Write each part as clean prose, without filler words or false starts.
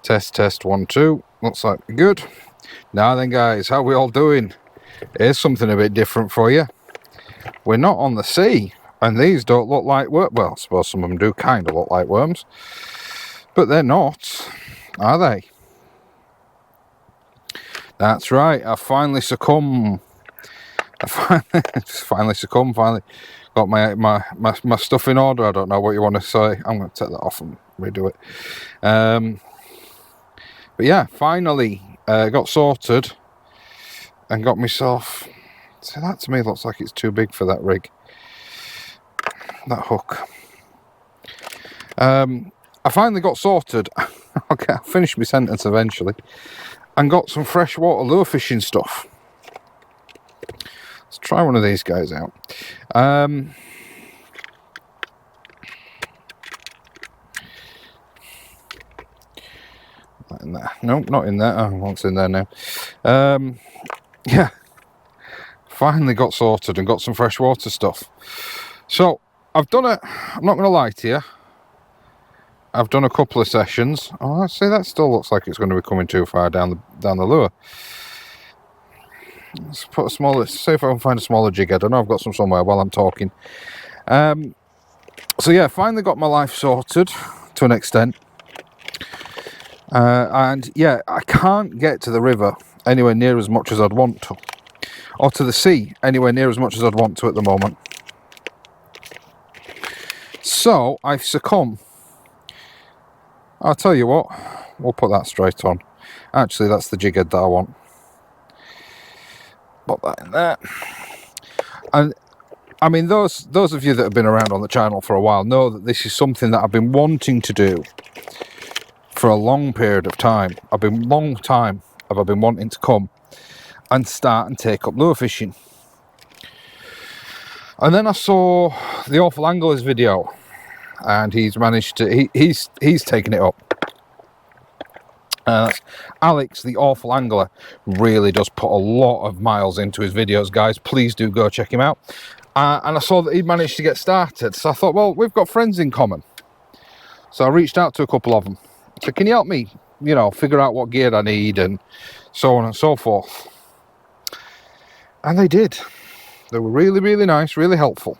Test 1 2. Looks like we're good. Now then, guys, how we all doing? Here's something a bit different for you. We're not on the sea, and these don't look like worms. Well, I suppose some of them do kind of look like worms, but they're not, are they? That's right. I finally succumb. Finally got my stuff in order. I don't know what you want to say. I'm going to take that off and redo it. But yeah, finally got sorted and got myself. So that to me looks like it's too big for that rig. That hook. I finally got sorted. Okay, I'll finish my sentence eventually. And got some freshwater lure fishing stuff. Let's try one of these guys out. Not in there. Nope, not in there. Oh, what's in there now? Yeah. Finally got sorted and got some freshwater stuff. So, I've done it. I'm not going to lie to you. I've done a couple of sessions. Oh, I see, that still looks like it's going to be coming too far down the lure. Let's put a smaller, see if I can find a smaller jig head. I know I've got some somewhere while I'm talking. So yeah, finally got my life sorted to an extent. And yeah, I can't get to the river anywhere near as much as I'd want to. Or to the sea anywhere near as much as I'd want to at the moment. So, I've succumbed. I'll tell you what, we'll put that straight on. Actually, that's the jig head that I want. Put that in there. And I mean, those of you that have been around on the channel for a while know that this is something that I've been wanting to do for a long period of time. I've been wanting to come and start and take up lure fishing. And then I saw the Awful Anglers video, and he's managed to, he's taken it up. Alex, the Awful Angler, really does put a lot of miles into his videos, guys. Please do go check him out. And I saw that he'd managed to get started, so I thought, well, we've got friends in common. So I reached out to a couple of them. So can you help me, you know, figure out what gear I need and so on and so forth? And they did. They were really, really nice, really helpful.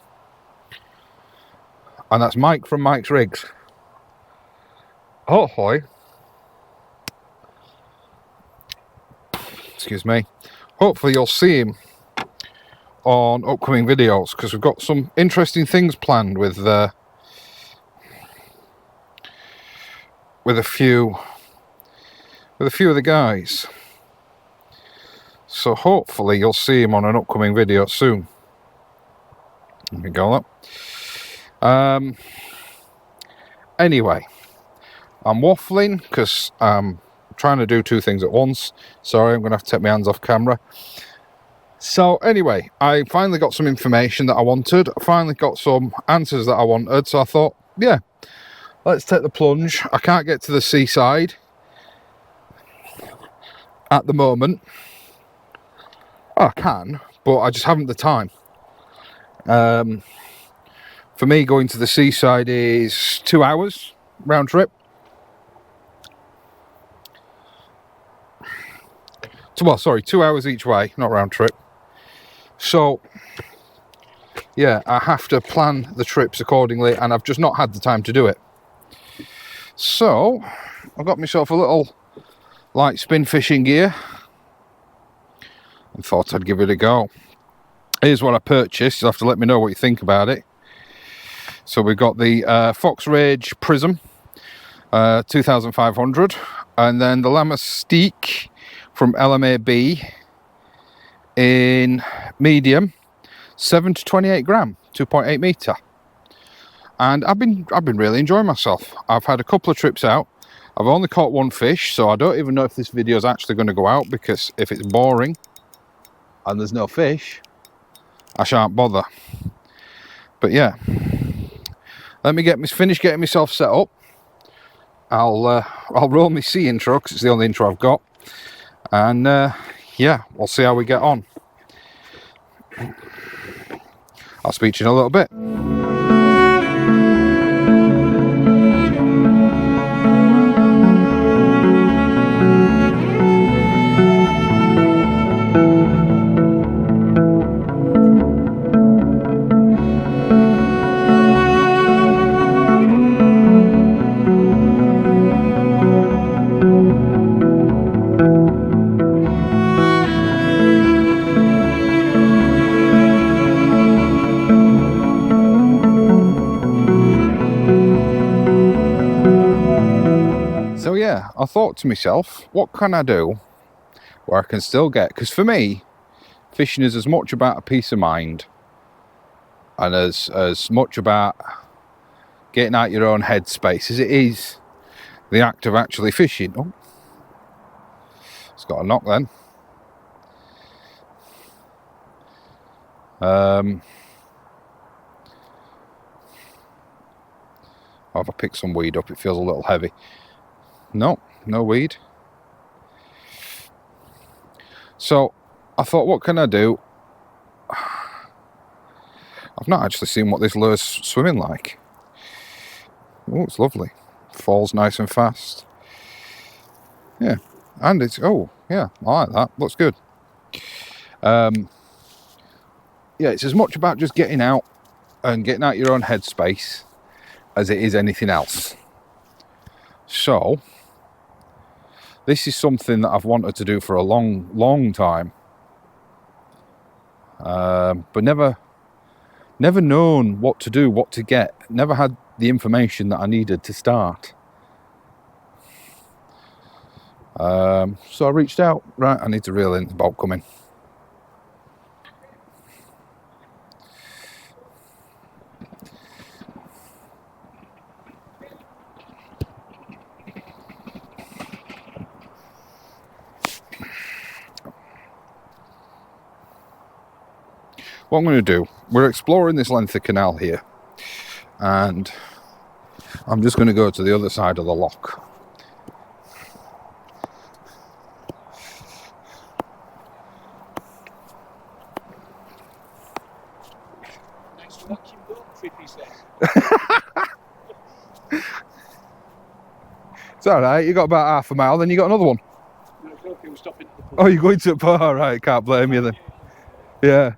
And that's Mike from Mike's Rigs. Hopefully, excuse me, hopefully you'll see him on upcoming videos, because we've got some interesting things planned with a few of the guys. So hopefully you'll see him on an upcoming video soon. There we go. Anyway, I'm waffling because I'm trying to do two things at once. Sorry, I'm going to have to take my hands off camera. So anyway, I finally got some information that I wanted. I finally got some answers that I wanted. So I thought, yeah, let's take the plunge. I can't get to the seaside at the moment. I can, but I just haven't the time. For me, going to the seaside is 2 hours round trip. Well, sorry, 2 hours each way, not round trip. So, yeah, I have to plan the trips accordingly, and I've just not had the time to do it. So, I got myself a little light spin fishing gear and thought I'd give it a go. Here's what I purchased. You'll have to let me know what you think about it. So we've got the Fox Rage Prism 2500, and then the Lamastique from LMAB in medium, 7 to 28 gram, 2.8 meter. And I've been really enjoying myself. I've had a couple of trips out. I've only caught one fish, so I don't even know if this video is actually going to go out, because if it's boring and there's no fish, I shan't bother. But yeah, let me finish getting myself set up. I'll roll my sea intro, because it's the only intro I've got, and yeah, we'll see how we get on. I'll speak to you in a little bit. So yeah, I thought to myself, what can I do where I can still get, because for me, fishing is as much about a peace of mind and as much about getting out your own headspace as it is the act of actually fishing. Oh, it's got a knock then. Have I picked some weed up? It feels a little heavy. No weed. So I thought, what can I do? I've not actually seen what this lure's swimming like. Oh, it's lovely. Falls nice and fast. Yeah, and it's, oh yeah, I like that. Looks good. Yeah, it's as much about just getting out and getting out your own headspace as it is anything else. So this is something that I've wanted to do for a long time, but never known what to do, what to get. Never had the information that I needed to start. So I reached out. Right, I need to reel in, the boat coming. What I'm going to do, we're exploring this length of canal here, and I'm just going to go to the other side of the lock. Nice to watch him go, trippy set. It's alright, you got about half a mile, then you got another one. Oh, you're going to a bar, right, can't blame you then. Yeah.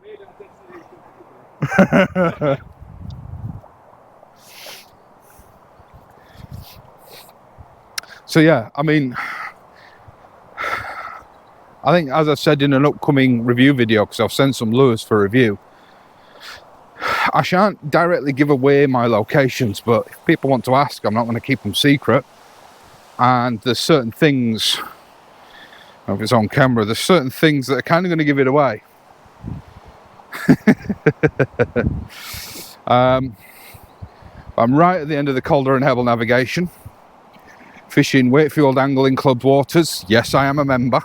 So yeah, I mean, I think, as I said in an upcoming review video, because I've sent some lures for review, I shan't directly give away my locations, but if people want to ask, I'm not going to keep them secret. And there's certain things, if it's on camera, there's certain things that are kind of going to give it away. I'm right at the end of the Calder and Hebel navigation, fishing Wakefield Angling Club waters. Yes, I am a member.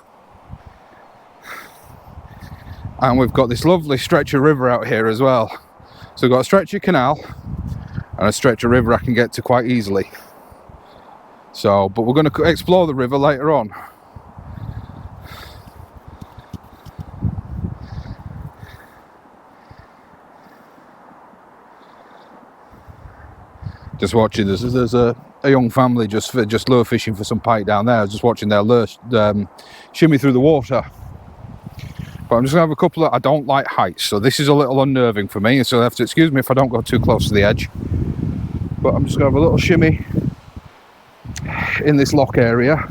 And we've got this lovely stretch of river out here as well. So we've got a stretch of canal and a stretch of river I can get to quite easily. So, but we're going to explore the river later on. Just watching, there's a young family just lure fishing for some pike down there. I was just watching their lure shimmy through the water. But I'm just going to have a couple of, I don't like heights, so this is a little unnerving for me, so you'll have to excuse me if I don't go too close to the edge. But I'm just going to have a little shimmy in this lock area.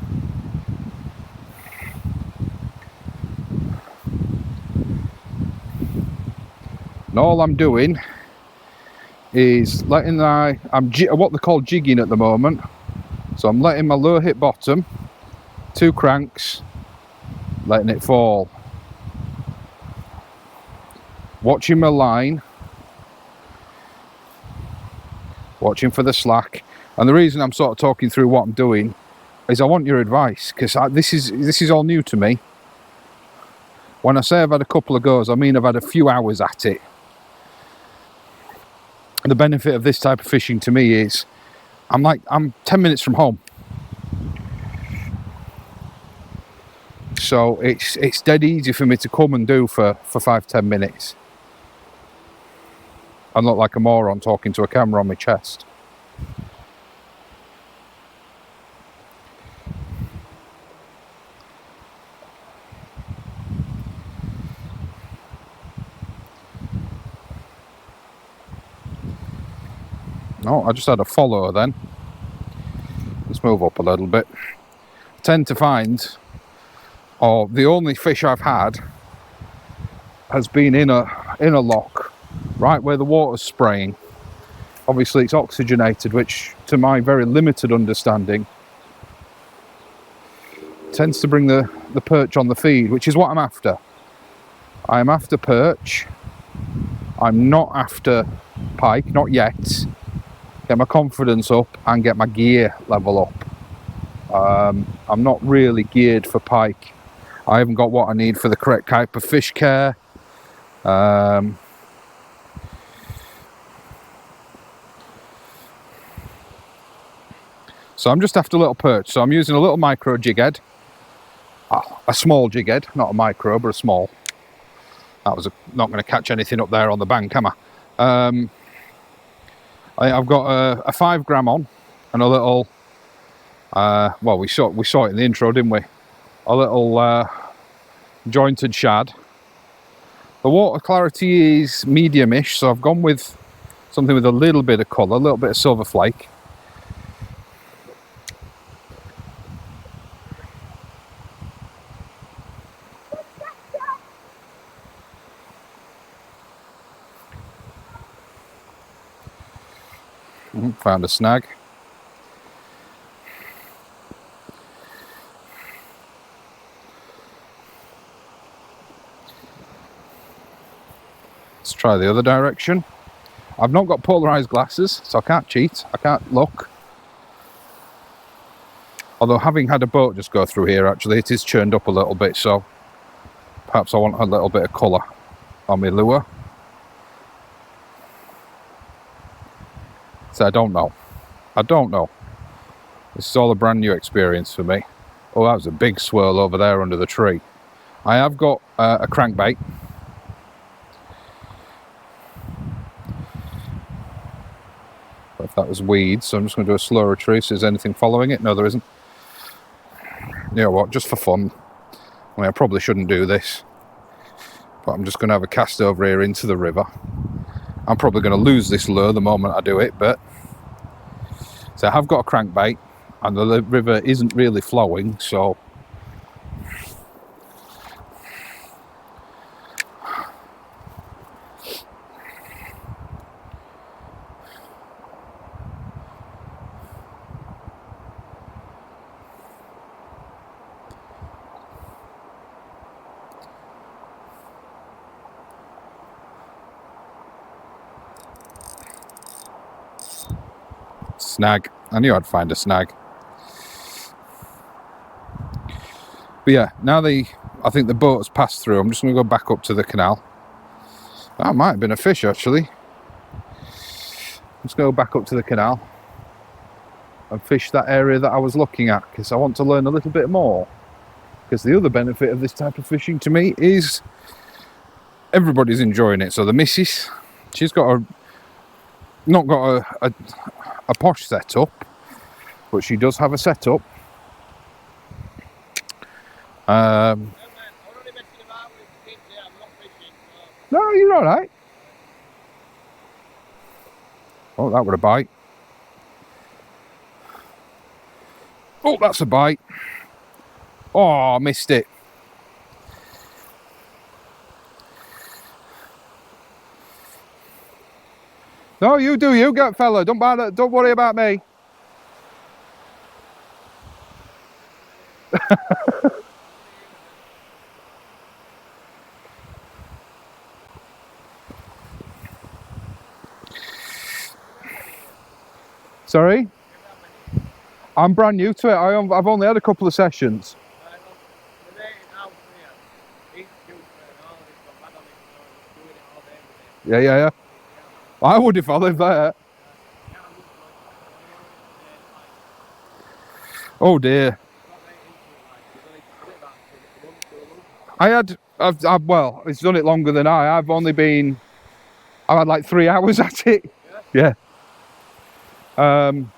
And all I'm doing is letting I'm what they call jigging at the moment. So I'm letting my lure hit bottom, 2 cranks, letting it fall. Watching my line, watching for the slack. And the reason I'm sort of talking through what I'm doing is I want your advice, because this is all new to me. When I say I've had a couple of goes, I mean I've had a few hours at it. The benefit of this type of fishing to me is I'm 10 minutes from home. So it's dead easy for me to come and do for 5-10 minutes. I look like a moron talking to a camera on my chest. Oh, I just had a follow then. Let's move up a little bit. I tend to find, the only fish I've had has been in a lock, right where the water's spraying. Obviously it's oxygenated, which to my very limited understanding tends to bring the perch on the feed, which is what I'm after. I'm after perch. I'm not after pike, not yet. Get my confidence up and get my gear level up. I'm not really geared for pike. I haven't got what I need for the correct type of fish care. So I'm just after a little perch. So I'm using a little micro jig head. A small jig head, not a micro, but a small. That was not going to catch anything up there on the bank, am I? I've got a 5 gram on and a little, well, we saw it in the intro, didn't we? A little jointed shad. The water clarity is medium-ish, so I've gone with something with a little bit of colour, a little bit of silver flake. Found a snag. Let's try the other direction. I've not got polarised glasses, so I can't cheat, I can't look. Although having had a boat just go through here, actually, it is churned up a little bit, so perhaps I want a little bit of colour on my lure. So I don't know. This is all a brand new experience for me. Oh, that was a big swirl over there under the tree. I have got a crankbait. But if that was weeds, so I'm just going to do a slow retrieve. So is anything following it? No, there isn't. You know what, just for fun. I mean, I probably shouldn't do this, but I'm just going to have a cast over here into the river. I'm probably going to lose this lure the moment I do it, but so I have got a crankbait and the river isn't really flowing, so snag. I knew I'd find a snag. But yeah, now I think the boat has passed through. I'm just going to go back up to the canal. That might have been a fish, actually. Let's go back up to the canal and fish that area that I was looking at, because I want to learn a little bit more. Because the other benefit of this type of fishing to me is everybody's enjoying it. So the missus, she's got not got a posh setup, but she does have a setup. No, you're all right. Oh, that was a bite. Oh, that's a bite. Oh, I missed it. No, you do you, get fella. Don't worry about me. Sorry? I'm brand new to it. I've only had a couple of sessions. Yeah. I would if I lived there. Oh dear. Well, it's done it longer than I've had like 3 hours at it. Yeah. And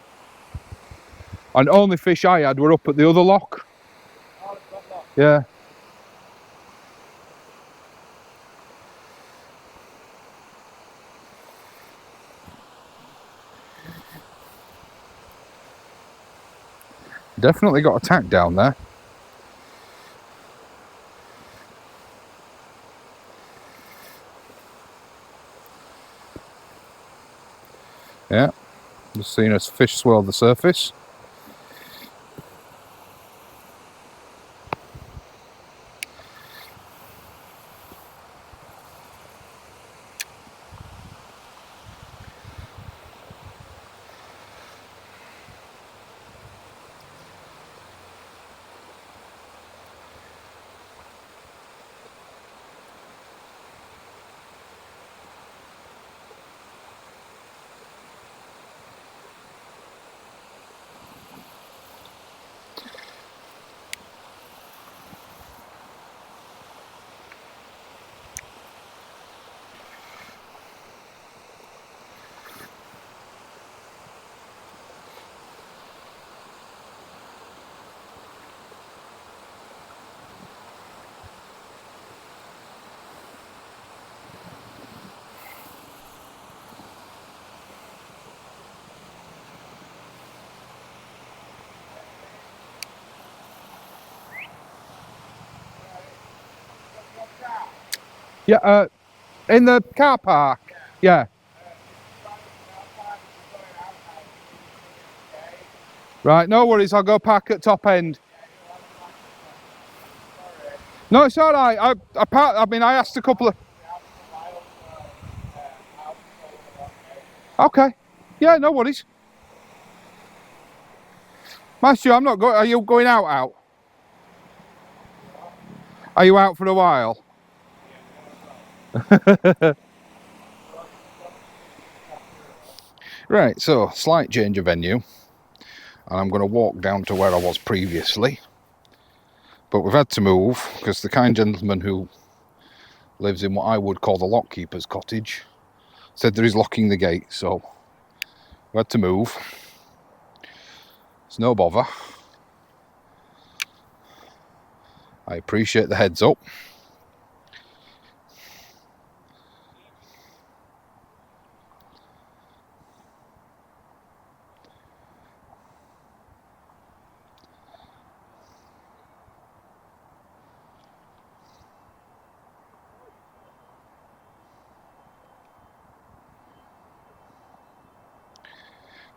only fish I had were up at the other lock. Yeah. Definitely got a tack down there. Yeah, just seeing a fish swirl the surface. Yeah, in the car park. Yeah. Right, no worries, I'll go park at top end. No, it's all right. I mean, I asked a couple of... Okay. Yeah, no worries. Matthew, I'm not going... Are you going out? Are you out for a while? Right, so, slight change of venue. And I'm going to walk down to where I was previously. But we've had to move, because the kind gentleman who lives in what I would call the lockkeeper's cottage said that he's locking the gate, so we had to move. It's no bother. I appreciate the heads up.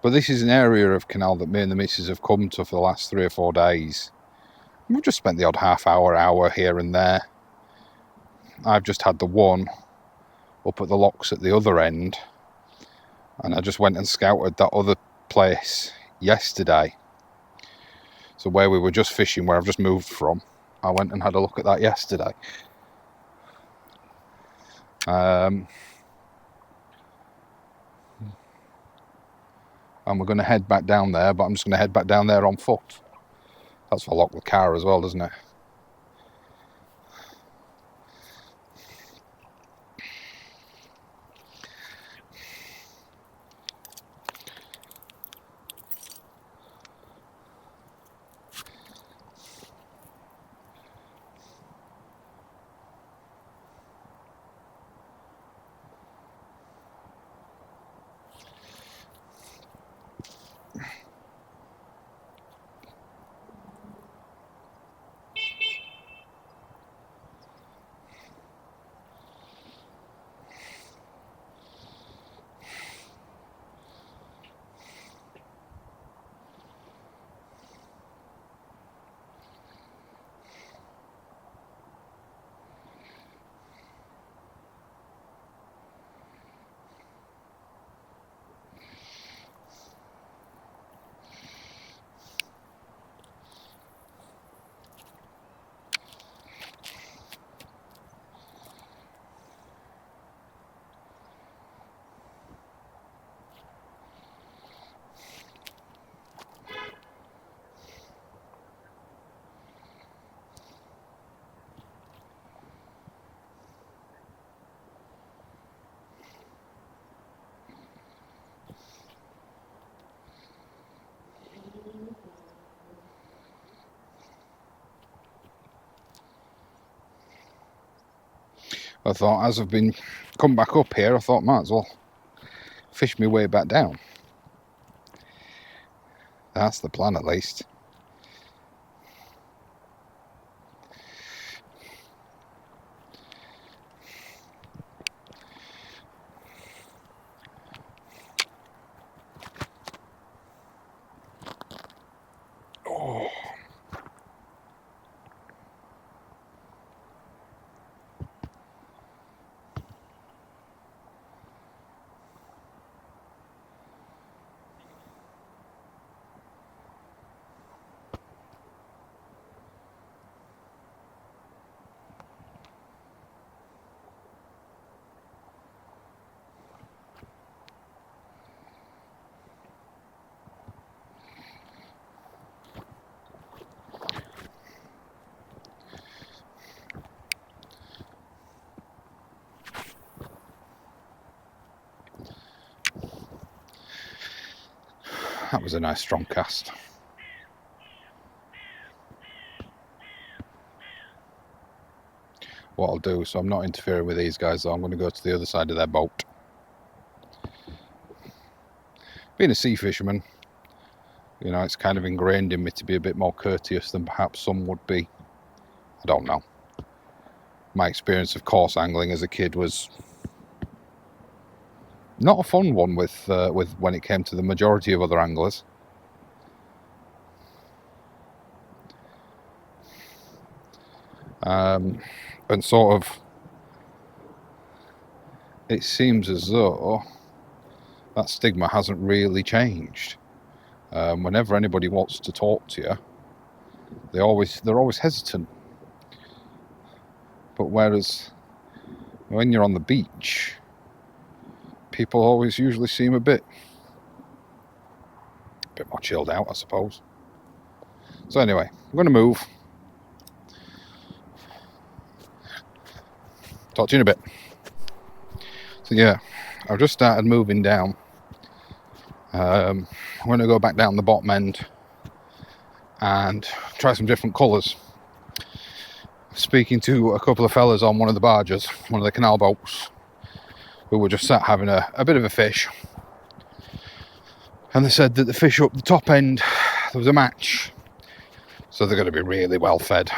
But this is an area of canal that me and the missus have come to for the last 3 or 4 days. We've just spent the odd half hour here and there. I've just had the one up at the locks at the other end. And I just went and scouted that other place yesterday. So where we were just fishing, where I've just moved from, I went and had a look at that yesterday. And we're going to head back down there, but I'm just going to head back down there on foot. That's for lock the car as well, doesn't it? I thought, as I've been come back up here, I thought might as well fish my way back down. That's the plan, at least. Oh. That was a nice strong cast. What I'll do, so I'm not interfering with these guys, though, I'm going to go to the other side of their boat. Being a sea fisherman, you know, it's kind of ingrained in me to be a bit more courteous than perhaps some would be. I don't know. my experience of coarse angling as a kid was not a fun one with when it came to the majority of other anglers. And sort of, it seems as though that stigma hasn't really changed. Whenever anybody wants to talk to you, they're always hesitant. But whereas when you're on the beach, people always usually seem a bit more chilled out, I suppose. So anyway, I'm going to move. Talk to you in a bit. So yeah, I've just started moving down. I'm going to go back down the bottom end and try some different colours. Speaking to a couple of fellas on one of the barges, one of the canal boats, who were just sat having a bit of a fish. And they said that the fish up the top end, there was a match. So they're going to be really well fed.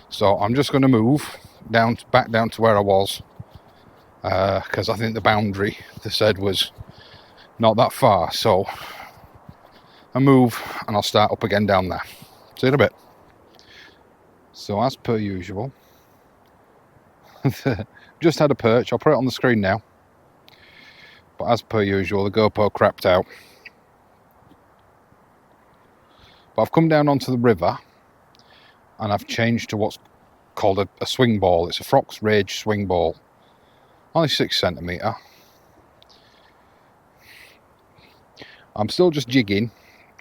So I'm just going to move back down to where I was. Because I think the boundary, they said, was not that far. So I move and I'll start up again down there. See you in a bit. So as per usual, just had a perch. I'll put it on the screen now. But as per usual, the GoPro crapped out. But I've come down onto the river and I've changed to what's called a swing ball. It's a Frox Rage swing ball. Only 6 centimetre. I'm still just jigging.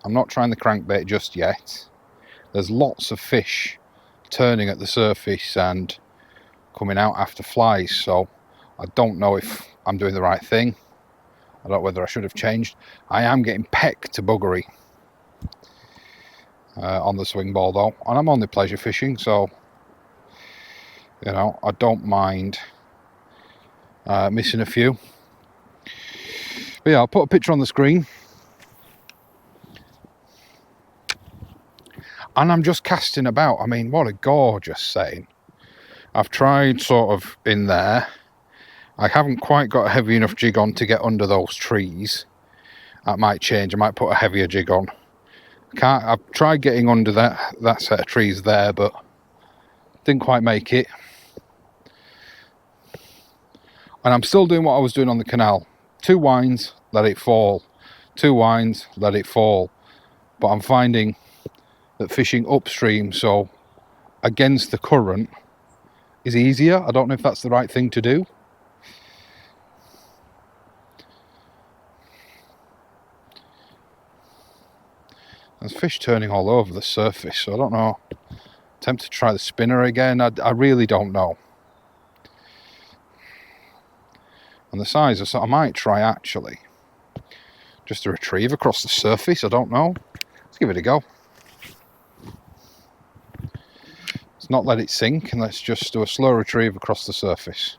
I'm not trying the crankbait just yet. There's lots of fish turning at the surface and coming out after flies, so I don't know if I'm doing the right thing. I don't know whether I should have changed. I am getting pecked to buggery on the swing ball though, and I'm only pleasure fishing, so you know, I don't mind missing a few. But yeah, I'll put a picture on the screen. And I'm just casting about. I mean, what a gorgeous setting. I've tried sort of in there. I haven't quite got a heavy enough jig on to get under those trees. That might change. I might put a heavier jig on. I've tried getting under that set of trees there, but didn't quite make it. And I'm still doing what I was doing on the canal. 2 winds, let it fall. 2 winds, let it fall. But I'm finding that fishing upstream, so against the current, is easier. I don't know if that's the right thing to do. There's fish turning all over the surface, so I don't know. Tempted to try the spinner again. I really don't know. And the size of, so I might try actually just to retrieve across the surface. I don't know. Let's give it a go. Let's not let it sink, and let's just do a slow retrieve across the surface.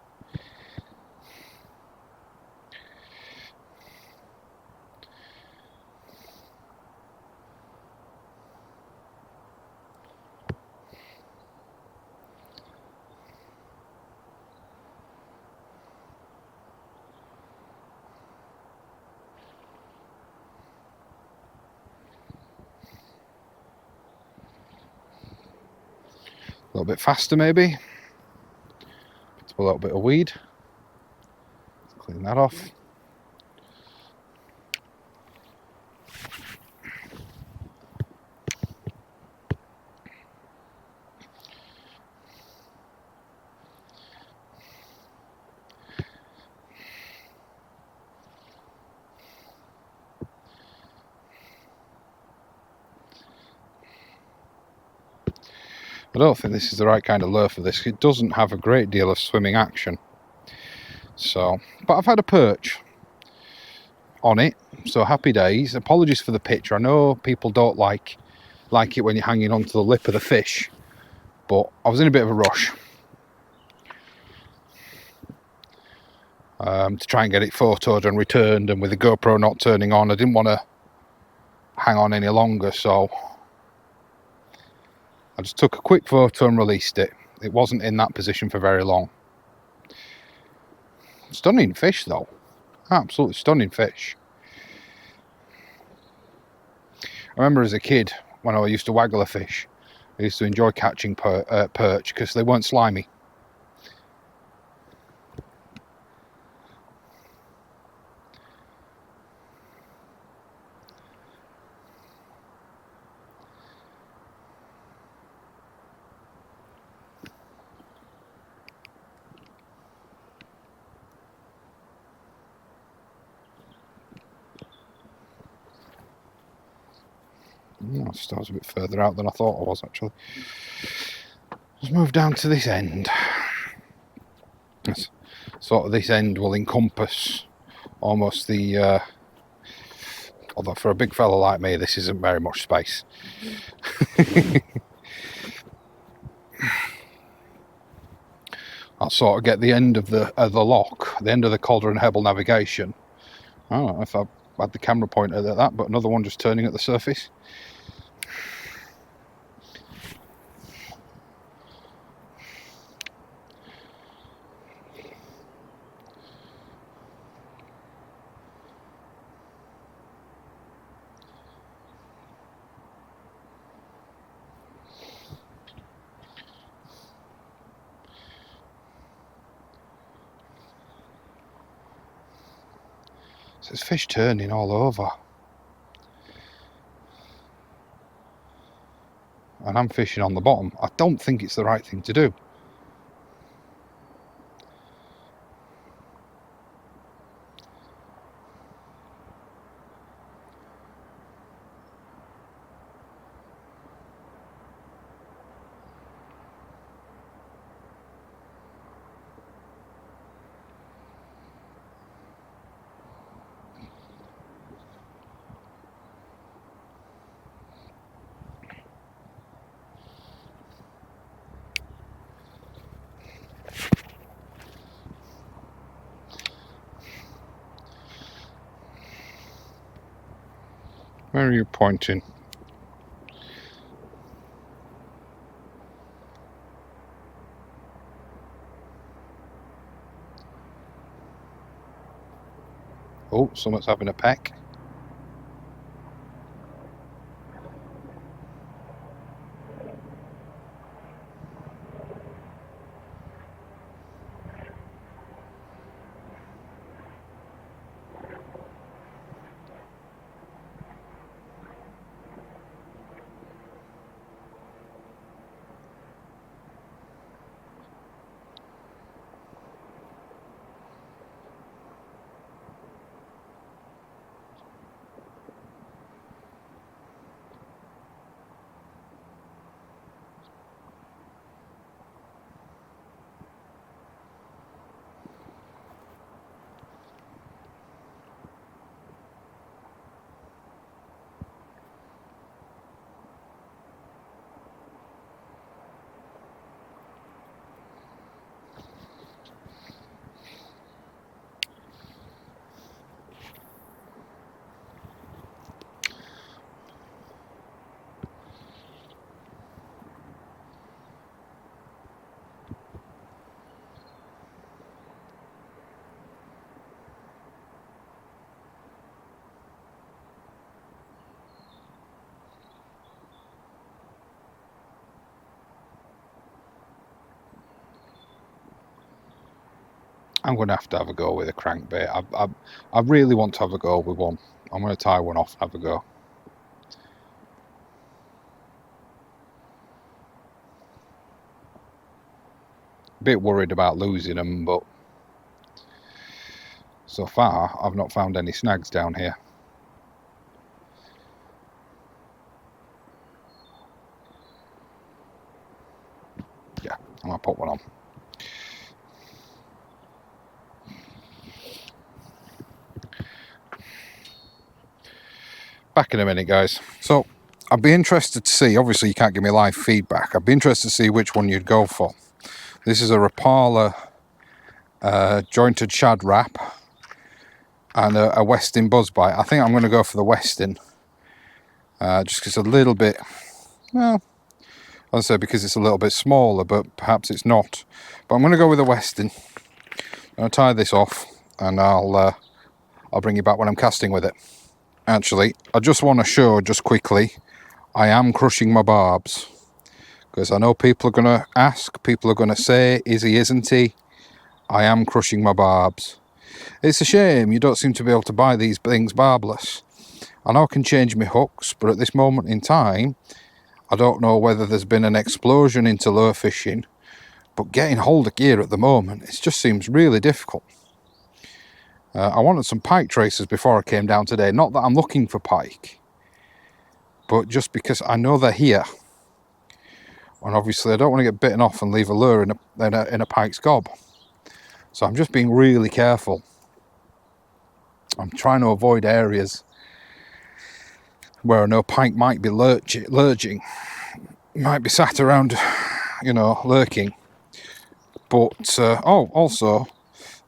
A little bit faster maybe. A little bit of weed. Clean that off. I don't think this is the right kind of lure for this. It doesn't have a great deal of swimming action. So, but I've had a perch on it, so happy days. Apologies for the picture. I know people don't like it when you're hanging onto the lip of the fish, but I was in a bit of a rush to try and get it photoed and returned, and with the GoPro not turning on, I didn't want to hang on any longer, so I just took a quick photo and released it. it wasn't in that position for very long. Stunning fish though, absolutely stunning fish. I remember as a kid when I used to waggle a fish, I used to enjoy catching perch because they weren't slimy. I was a bit further out than I thought I was actually. Let's move down to this end. Sort of this end will encompass almost the although for a big fella like me this isn't very much space. I'll sort of get the end of the lock, the end of the Calder and Hebel navigation. I don't know if I had the camera pointed at that, but another one just turning at the surface. So there's fish turning all over. And I'm fishing on the bottom. I don't think it's the right thing to do. Where are you pointing? Oh, someone's having a peck. I'm going to have a go with a crankbait. I really want to have a go with one. I'm going to tie one off and have a go. A bit worried about losing them, but so far I've not found any snags down here. Yeah, I'm going to put one on. Back in a minute, guys. So I'd be interested to see, obviously you can't give me live feedback, I'd be interested to see which one you'd go for. This is a Rapala jointed shad wrap and a Westin buzzbite. I think I'm going to go for the Westin, just because it's a little bit, well, I'll say because it's a little bit smaller, but perhaps it's not. But I'm going to go with a Weston. I'll tie this off, and I'll bring you back when I'm casting with it. Actually, I just want to show just quickly, I am crushing my barbs, because I know people are going to ask, people are going to say, is he, isn't he? I am crushing my barbs. It's a shame you don't seem to be able to buy these things barbless. I know I can change my hooks, but at this moment in time, I don't know whether there's been an explosion into lure fishing, but getting hold of gear at the moment, it just seems really difficult. I wanted some pike tracers before I came down today. Not that I'm looking for pike, but just because I know they're here. And obviously I don't want to get bitten off and leave a lure in a pike's gob. So I'm just being really careful. I'm trying to avoid areas where I know pike might be lurching, might be sat around, you know, lurking. But, also,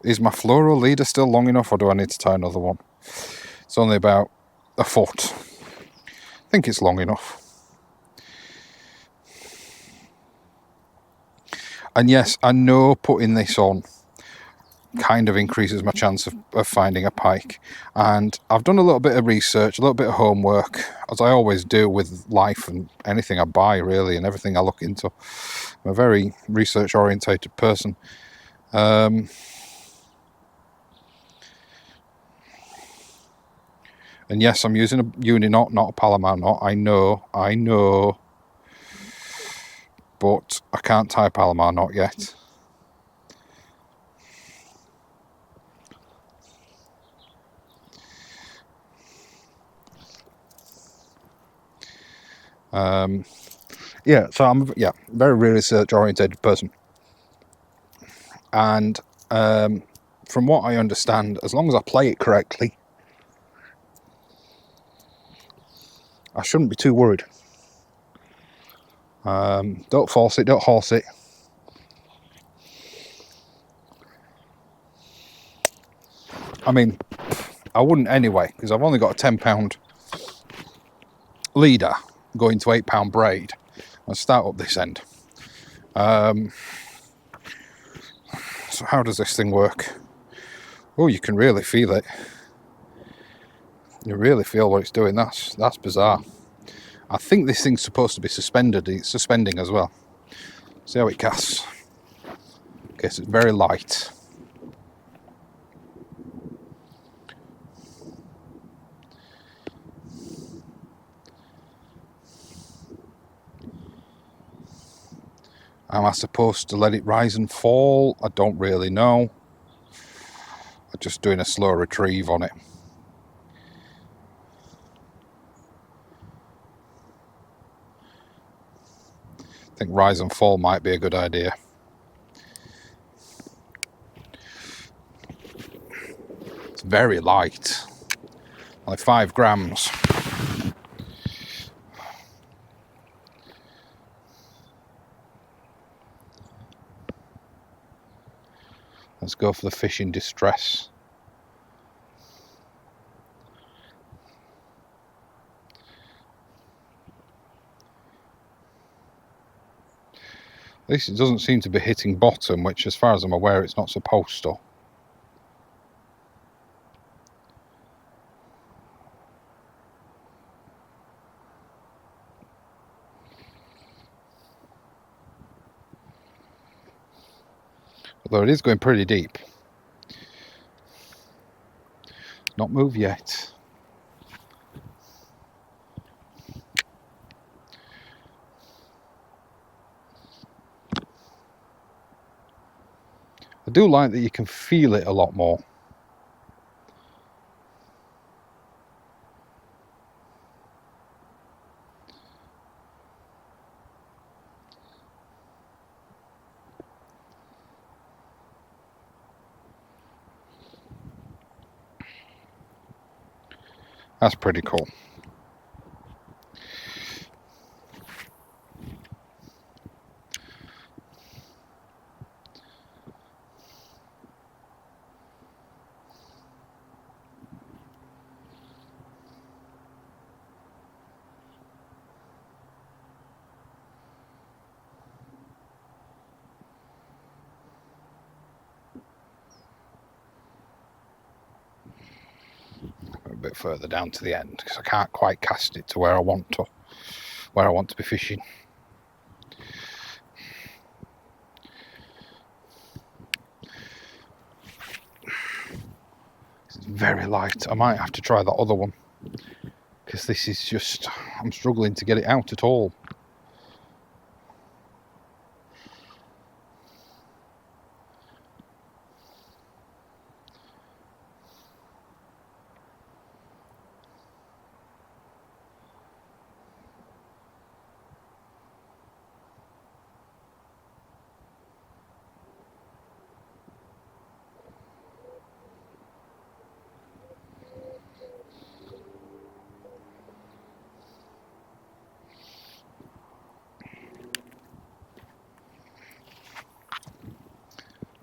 is my fluoro leader still long enough, or do I need to tie another one? It's only about a foot. I think it's long enough. And yes, I know putting this on kind of increases my chance of finding a pike. And I've done a little bit of research, a little bit of homework, as I always do with life and anything I buy, really, and everything I look into. I'm a very research-orientated person. And yes, I'm using a uni knot, not a Palomar knot. I know. But I can't tie a Palomar knot yet. Yeah, so I'm very research oriented person, and from what I understand, as long as I play it correctly, I shouldn't be too worried. Don't force it, don't horse it. I mean, I wouldn't anyway, because I've only got a £10 leader going to £8 braid. I'll start up this end. So how does this thing work? Oh, you can really feel it. You really feel what it's doing. That's bizarre. I think this thing's supposed to be suspended. It's suspending as well. See how it casts. Okay, so it's very light. Am I supposed to let it rise and fall? I don't really know. I'm just doing a slow retrieve on it. I think rise and fall might be a good idea. It's very light. Only 5 grams. Let's go for the fish in distress. At least it doesn't seem to be hitting bottom, which as far as I'm aware it's not supposed to. Although it is going pretty deep. Not moved yet. I do like that you can feel it a lot more. That's pretty cool. bit further down to the end because I can't quite cast it to where I want to be fishing. It's very light. I might have to try that other one because this is just, I'm struggling to get it out at all.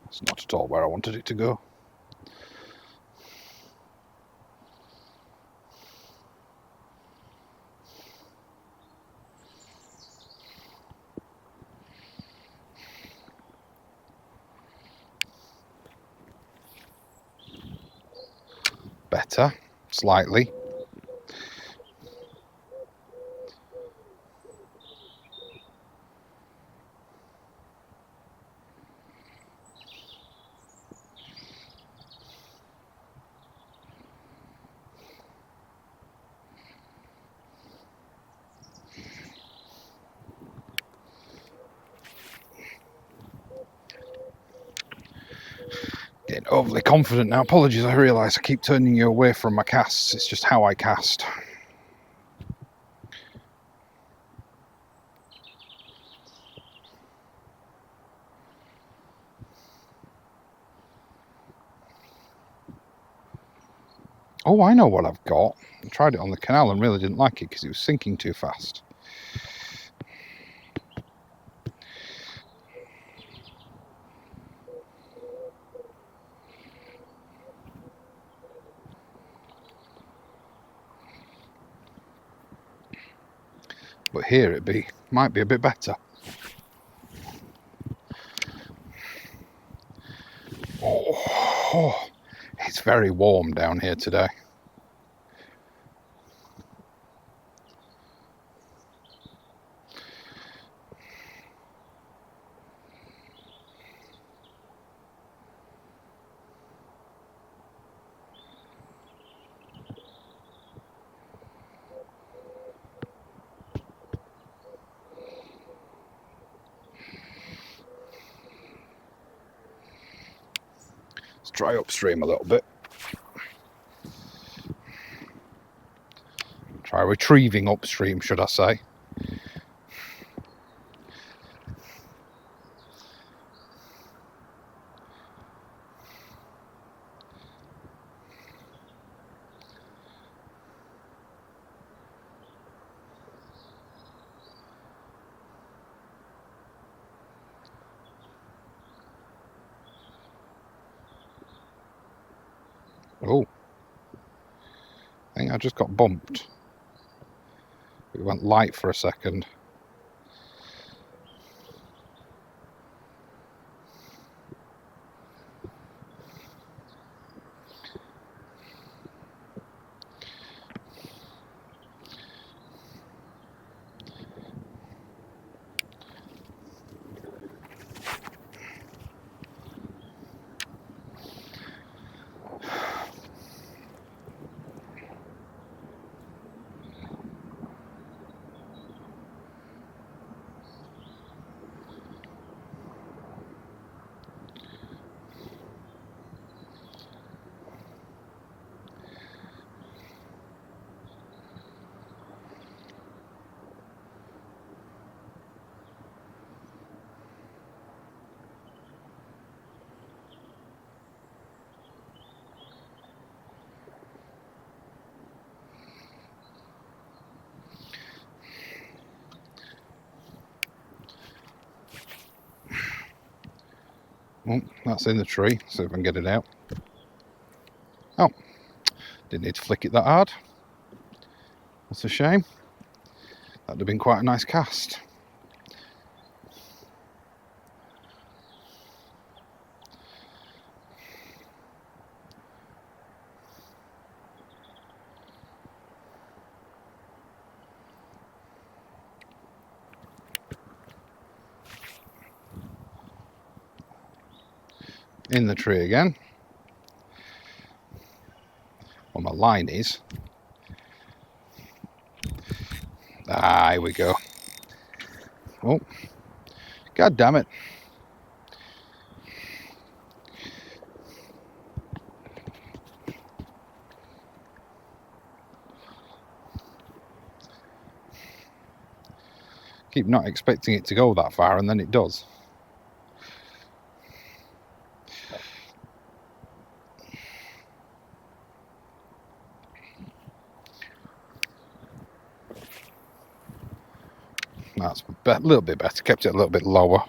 It's not at all where I wanted it to go. Better, slightly. Getting overly confident now. Apologies, I realise I keep turning you away from my casts. It's just how I cast. Oh, I know what I've got. I tried it on the canal and really didn't like it because it was sinking too fast. But here it might be a bit better. Oh, it's very warm down here today. Let's try upstream a little bit. Try retrieving upstream, should I say. Oh, I think I just got bumped. It went light for a second. Oh, that's in the tree. See if I can get it out. Oh, didn't need to flick it that hard. That's a shame. That'd have been quite a nice cast. in the tree again. Well, my line is. Ah, here we go. Oh, god damn it. Keep not expecting it to go that far, and then it does. That's a little bit better, kept it a little bit lower.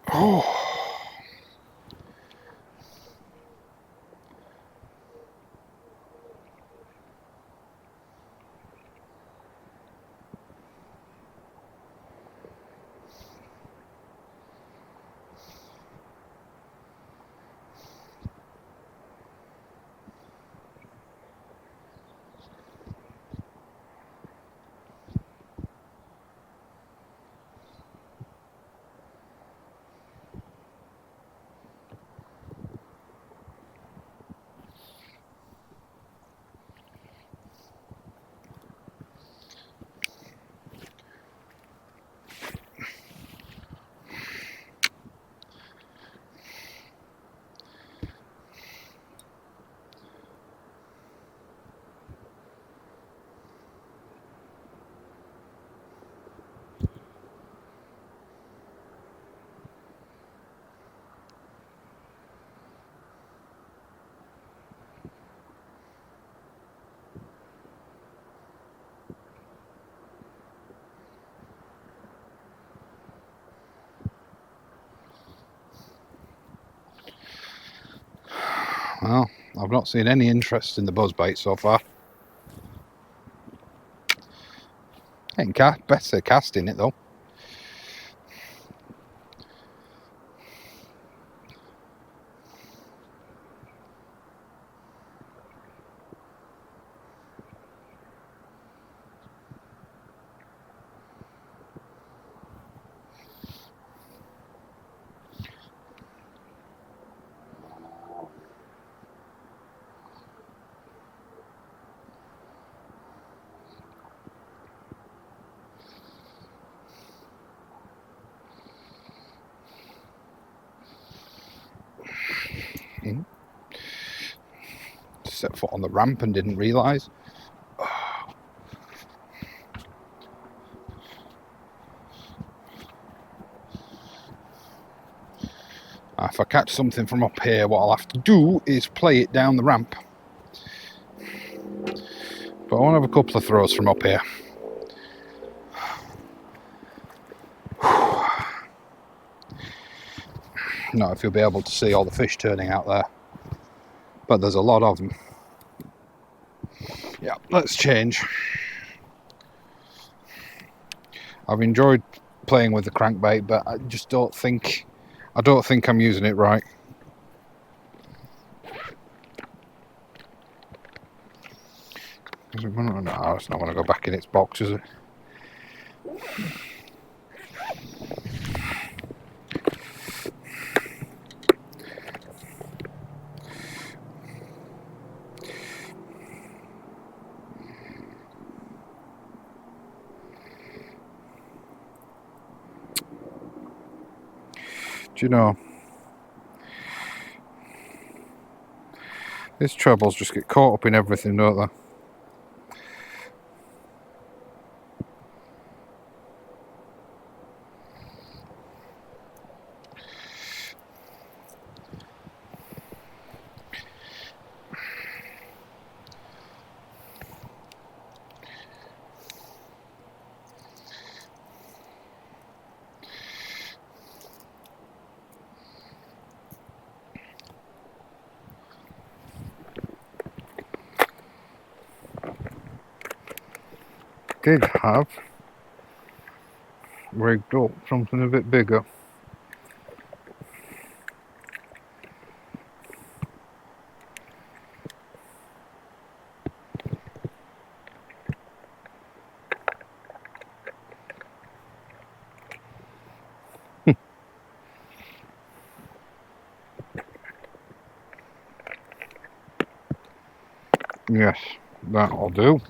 Oh. Well, I've not seen any interest in the buzzbait so far. Getting better casting it though. Set foot on the ramp and didn't realise. If I catch something from up here, what I'll have to do is play it down the ramp. But I want to have a couple of throws from up here. Not if you'll be able to see all the fish turning out there. But there's a lot of them. Yeah, let's change. I've enjoyed playing with the crankbait, but I just don't think I'm using it right. No, it's not going to go back in its box, is it? Do you know, these trebles just get caught up in everything, don't they? did have rigged up something a bit bigger. Yes, that'll do.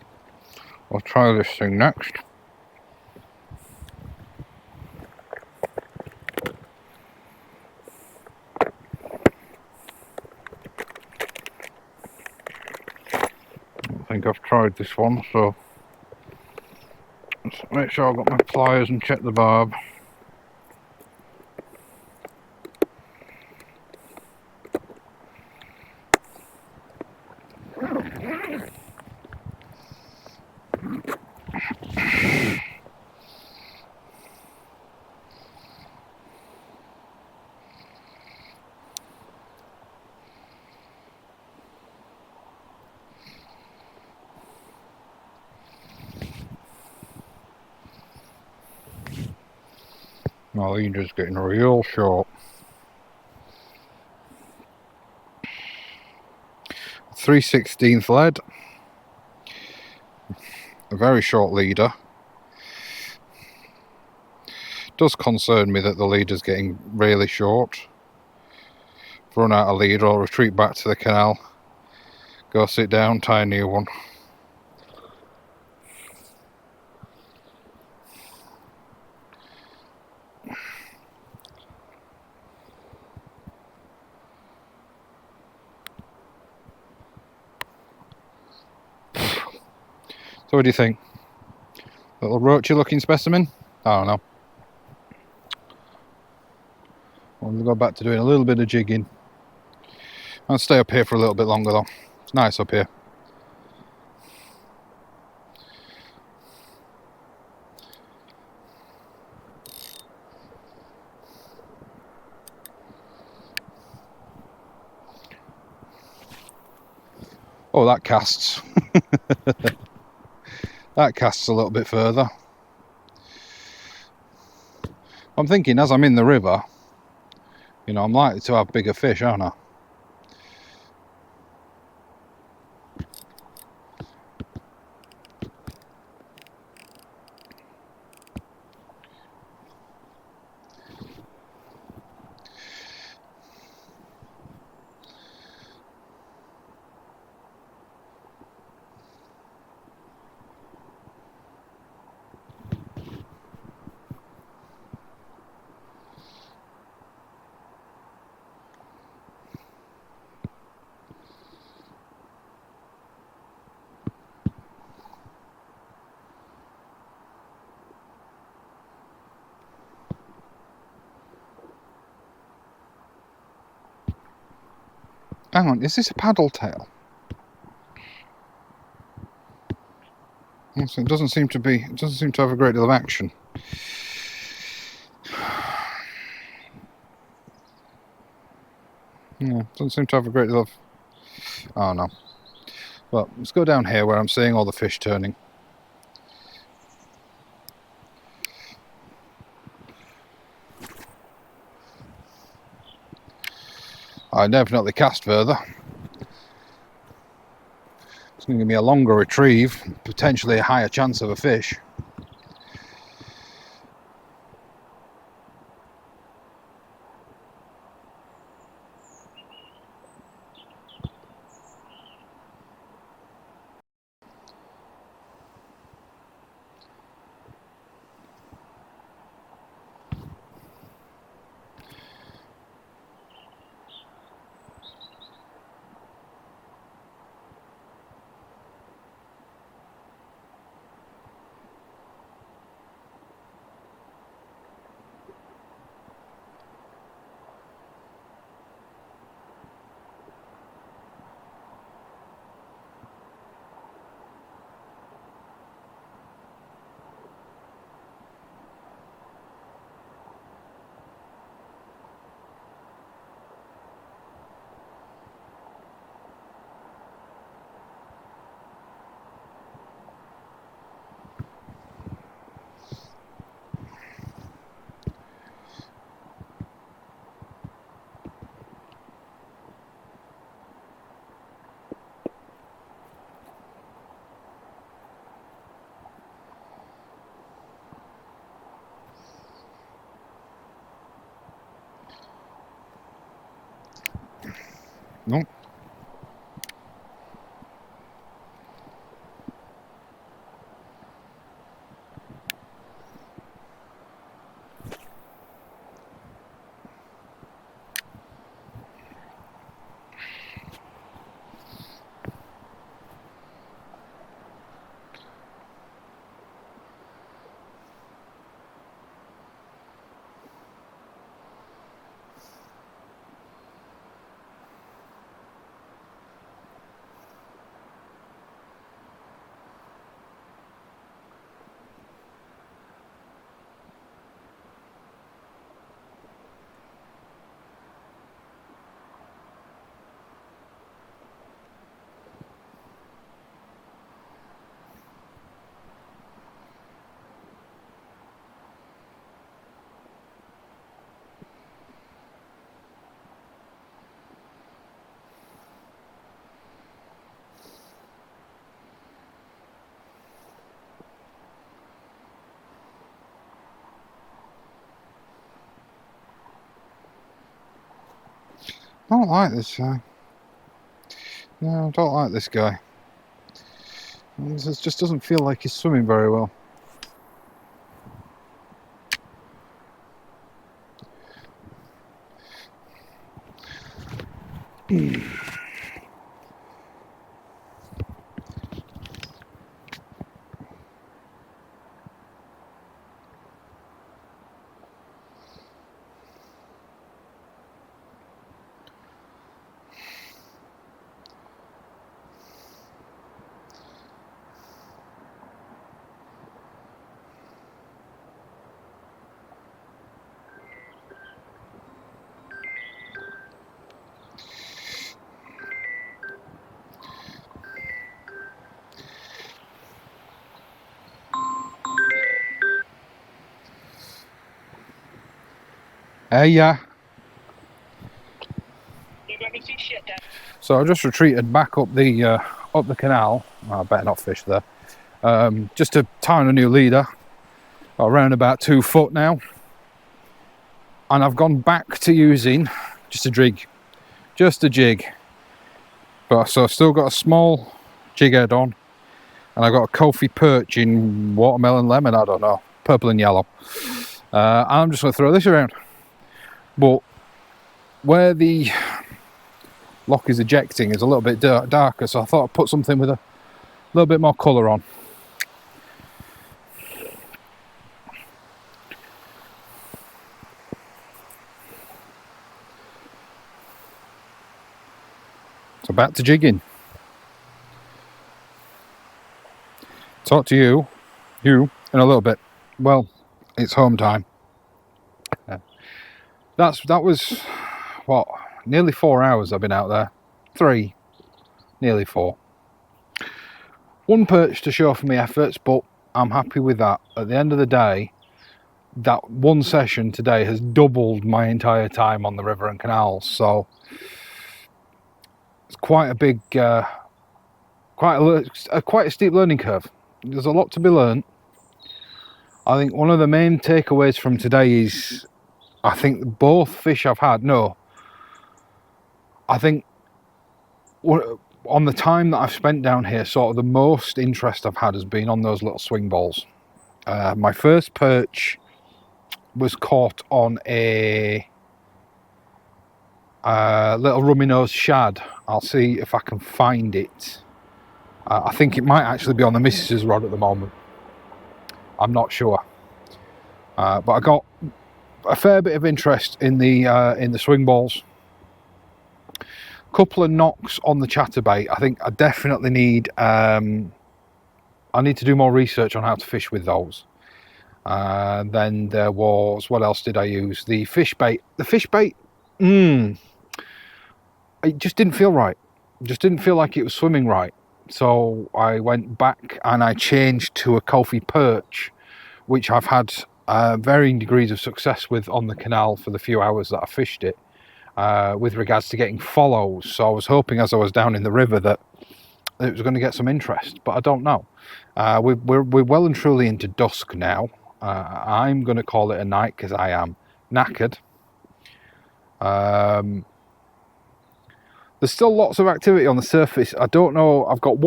I'll try this thing next. I think I've tried this one, so let's make sure I've got my pliers and check the barb. My leader's getting real short. 3/16 lead. A very short leader. Does concern me that the leader's getting really short. Run out of leader, I'll retreat back to the canal, go sit down, tie a new one. So what do you think? Little roachy looking specimen? I don't know. We'll go back to doing a little bit of jigging. I'll stay up here for a little bit longer though. It's nice up here. Oh, that casts. That casts a little bit further. I'm thinking as I'm in the river, you know, I'm likely to have bigger fish, aren't I? Hang on, is this a paddle tail? It doesn't seem to be. It doesn't seem to have a great deal of action. Yeah, doesn't seem to have a great deal of. Oh no. Well, let's go down here where I'm seeing all the fish turning. I definitely cast further. It's going to give me a longer retrieve, potentially a higher chance of a fish. No. I don't like this guy. No, I don't like this guy. It just doesn't feel like he's swimming very well. Yeah. You got any fish yet, Dad? So I just retreated back up the canal. I better not fish there. Just to tie on a new leader, around about 2 foot now, and I've gone back to using just a jig, But so I've still got a small jig head on, and I've got a Kofi perch in watermelon lemon. I don't know, purple and yellow. I'm just going to throw this around, but where the lock is ejecting is a little bit darker, so I thought I'd put something with a little bit more colour on. So back to jigging. Talk to you in a little bit. Well, it's home time. That was what, nearly 4 hours I've been out there. 3, nearly 4. One perch to show for my efforts, but I'm happy with that. At the end of the day, that one session today has doubled my entire time on the river and canals, so it's quite a big, quite a steep learning curve. There's a lot to be learned. I think one of the main takeaways from today is, I think both fish I've had, I think on the time that I've spent down here, sort of the most interest I've had has been on those little swing balls. My first perch was caught on a little rummy-nosed shad. I'll see if I can find it. I think it might actually be on the missus's rod at the moment. I'm not sure. But I got a fair bit of interest in the swing balls. Couple of knocks on the chatterbait. I think I definitely need I need to do more research on how to fish with those. Then there was, what else did I use? The fish bait. The fish bait, it just didn't feel right. Just didn't feel like it was swimming right. So I went back and I changed to a Kofi perch, which I've had varying degrees of success with on the canal for the few hours that I fished it, with regards to getting follows. So I was hoping as I was down in the river that it was going to get some interest, but I don't know. We're well and truly into dusk now. I'm going to call it a night because I am knackered. There's still lots of activity on the surface. I don't know. I've got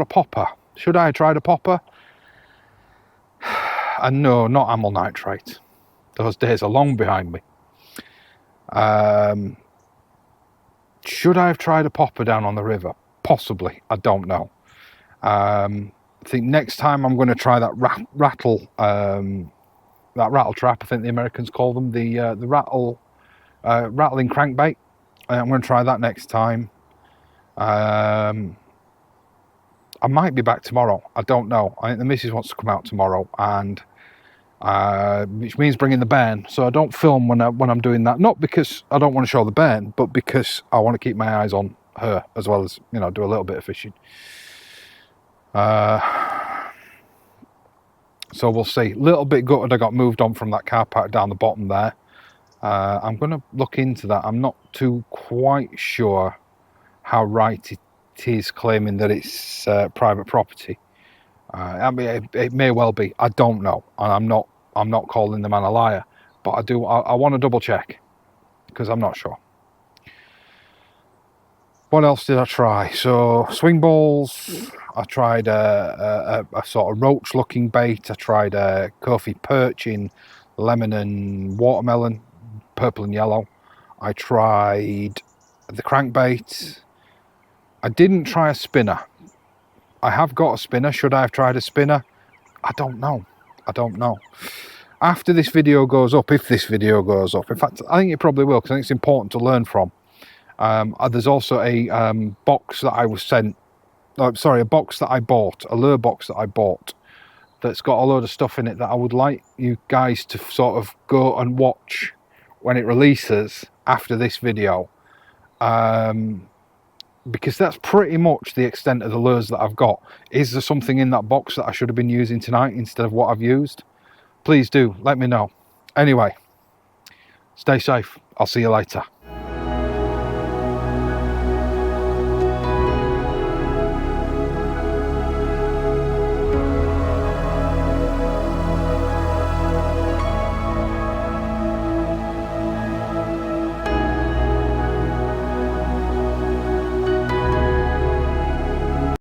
a popper. Should I have tried a popper? And no, not amyl nitrate. Those days are long behind me. Should I have tried a popper down on the river? Possibly. I don't know. I think next time I'm going to try that rattle trap. I think the Americans call them the rattling crankbait. I'm going to try that next time. I might be back tomorrow. I don't know. I think the missus wants to come out tomorrow, and which means bringing the bairn. So I don't film when I'm doing that. Not because I don't want to show the bairn, but because I want to keep my eyes on her as well as, you know, do a little bit of fishing. So we'll see. Little bit gutted I got moved on from that car park down the bottom there. I'm going to look into that. I'm not too quite sure how right it is claiming that it's private property. I mean, it may well be. I don't know, and I'm not calling the man a liar, but I want to double check because I'm not sure. What else did I try? So swing balls. I tried a sort of roach looking bait. I tried a Kofi perch in lemon and watermelon, purple and yellow. I tried the crankbait. I didn't try a spinner. I have got a spinner. Should I have tried a spinner? I don't know. After this video goes up, if this video goes up, in fact, I think it probably will, because I think it's important to learn from. There's also a box that I was sent. A box that I bought, a lure box that I bought, that's got a load of stuff in it that I would like you guys to sort of go and watch when it releases after this video. Because that's pretty much the extent of the lures that I've got. Is there something in that box that I should have been using tonight instead of what I've used? Please do let me know. Anyway, stay safe. I'll see you later.